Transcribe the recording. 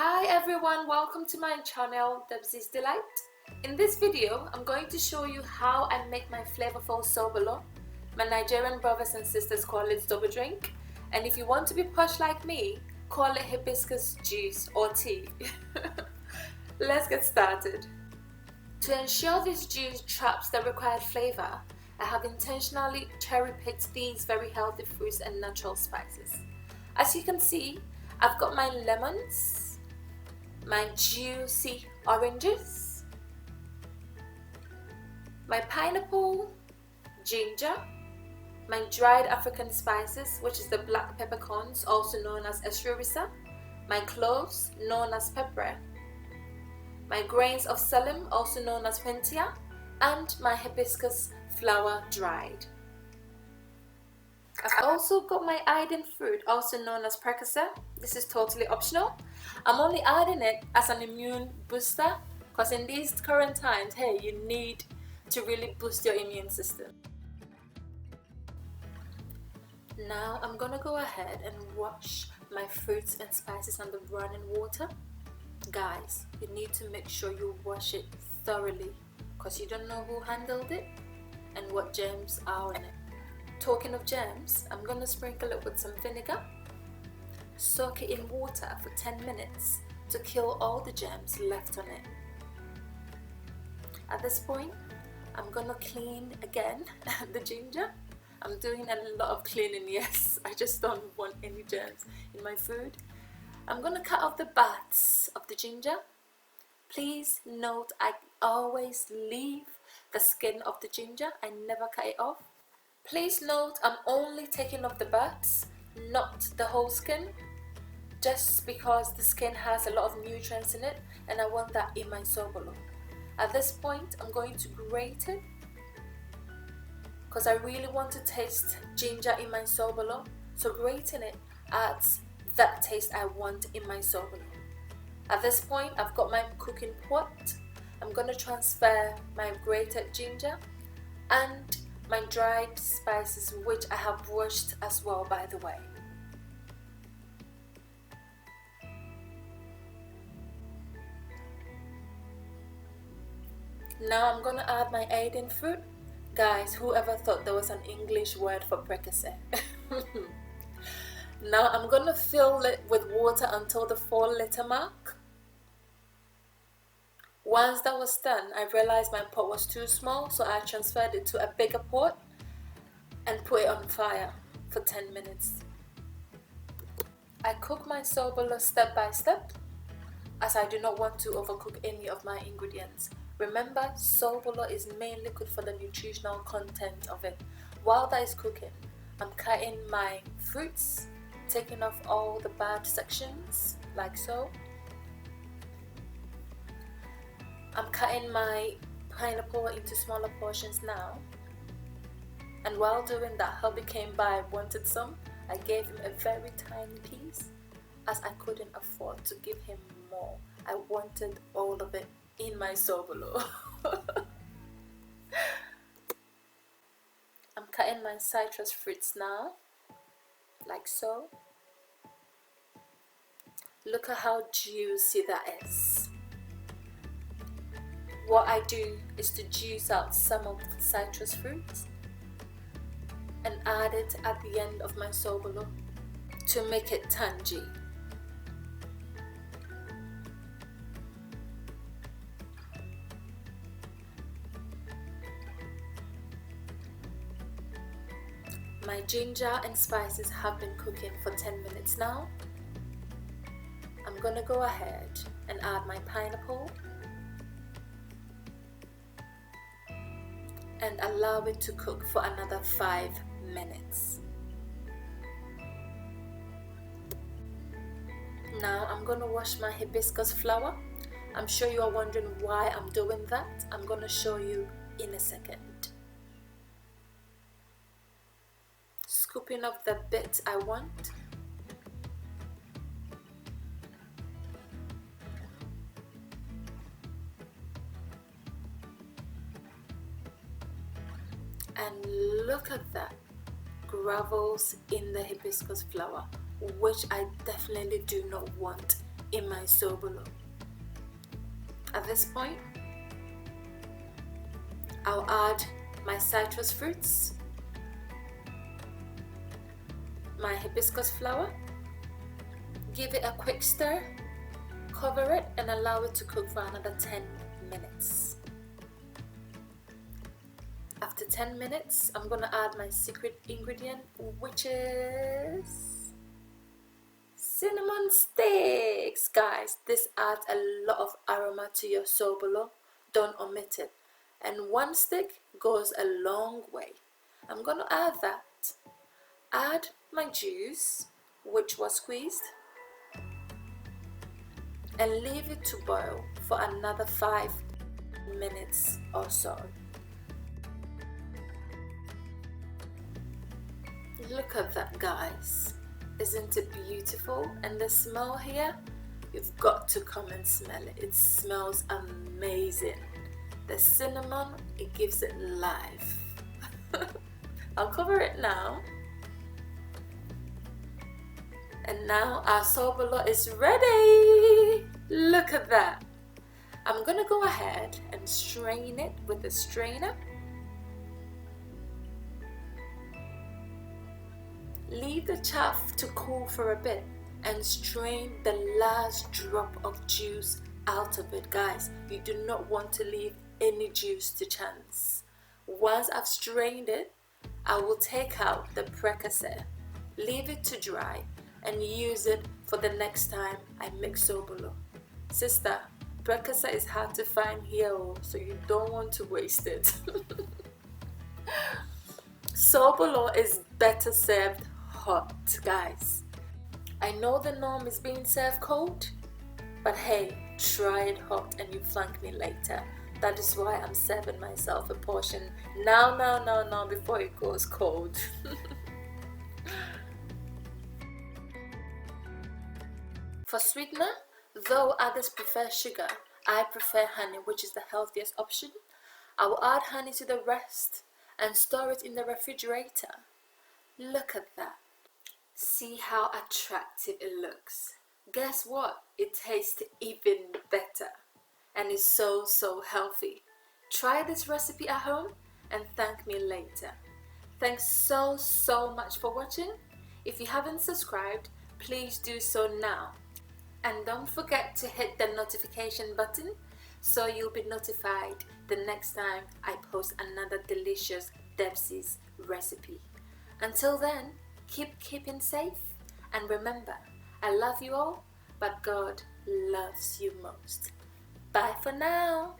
Hi everyone, welcome to my channel Debsy's Delight. In this video, I'm going to show you how I make my flavorful sobolo. My Nigerian brothers and sisters call it zobodrink, and if you want to be posh like me, call it hibiscus juice or tea. Let's get started. To ensure this juice traps the required flavor, I have intentionally cherry-picked these very healthy fruits and natural spices. As you can see, I've got my lemons, my juicy oranges, my pineapple, ginger, my dried African spices, which is the black peppercorns, also known as wisa, my cloves, known as pepper, my grains of Selim, also known as hwentea, and my hibiscus flower dried. I've also got my aidan fruit, also known as precursor. This is totally optional. I'm only adding it as an immune booster because in these current times, hey, you need to really boost your immune system. Now I'm gonna go ahead and wash my fruits and spices under running water. Guys, you need to make sure you wash it thoroughly because you don't know who handled it and what germs are in it. Talking of germs, I'm going to sprinkle it with some vinegar, soak it in water for 10 minutes to kill all the germs left on it. At this point, I'm going to clean again the ginger. I'm doing a lot of cleaning, yes, I just don't want any germs in my food. I'm going to cut off the bats of the ginger. Please note, I always leave the skin of the ginger, I never cut it off. Please note, I'm only taking off the bats, not the whole skin, just because the skin has a lot of nutrients in it and I want that in my sobolo. At this point, I'm going to grate it because I really want to taste ginger in my sobolo, so grating it adds that taste I want in my sobolo. At this point, I've got my cooking pot. I'm going to transfer my grated ginger and my dried spices, which I have washed as well, by the way. Now I'm going to add my aidan fruit. Guys, whoever thought there was an English word for precursor? Now I'm going to fill it with water until the 4-liter mark. Once that was done, I realized my pot was too small, so I transferred it to a bigger pot and put it on fire for 10 minutes. I cook my sobolo step by step as I do not want to overcook any of my ingredients. Remember, sobolo is mainly cooked for the nutritional content of it. While that is cooking, I'm cutting my fruits, taking off all the bad sections, like so. I'm cutting my pineapple into smaller portions now. And while doing that, hubby came by, wanted some. I gave him a very tiny piece as I couldn't afford to give him more. I wanted all of it in my sobolo. I'm cutting my citrus fruits now, like so. Look at how juicy that is. What I do is to juice out some of the citrus fruits and add it at the end of my sobolo to make it tangy. My ginger and spices have been cooking for 10 minutes now. I'm gonna go ahead and add my pineapple and allow it to cook for another 5 minutes. Now I'm going to wash my hibiscus flower. I'm sure you are wondering why I'm doing that. I'm going to show you in a second. Scooping up the bit I want. And look at that, gravels in the hibiscus flower, which I definitely do not want in my sobolo. At this point, I'll add my citrus fruits, my hibiscus flower, give it a quick stir, cover it and allow it to cook for another 10 minutes. After 10 minutes, I'm gonna add my secret ingredient, which is cinnamon sticks. Guys, this adds a lot of aroma to your sobolo. Don't omit it. And one stick goes a long way. I'm gonna add that. Add my juice, which was squeezed, and leave it to boil for another 5 minutes or so. Look at that, guys. Isn't it beautiful? And the smell here, you've got to come and smell it. It smells amazing. The cinnamon, it gives it life. I'll cover it now. And now our sobolo is ready. Look at that. I'm gonna go ahead and strain it with a strainer. Leave the chaff to cool for a bit and strain the last drop of juice out of it. Guys, you do not want to leave any juice to chance. Once I've strained it, I will take out the precursor, leave it to dry, and use it for the next time I make sobolo. Sister, precursor is hard to find here, so you don't want to waste it. Sobolo is better served hot, guys. I know the norm is being served cold, but hey, try it hot and you thank me later. That is why I'm serving myself a portion now, before it goes cold. For sweetener, though others prefer sugar, I prefer honey, which is the healthiest option. I will add honey to the rest and store it in the refrigerator. Look at that. See how attractive it looks. Guess what? It tastes even better and is so healthy. Try this recipe at home and thank me later. Thanks so much for watching. If you haven't subscribed, please do so now. And don't forget to hit the notification button so you'll be notified the next time I post another delicious Debsy's recipe. Until then, keep keeping safe, and remember, I love you all, but God loves you most. Bye for now.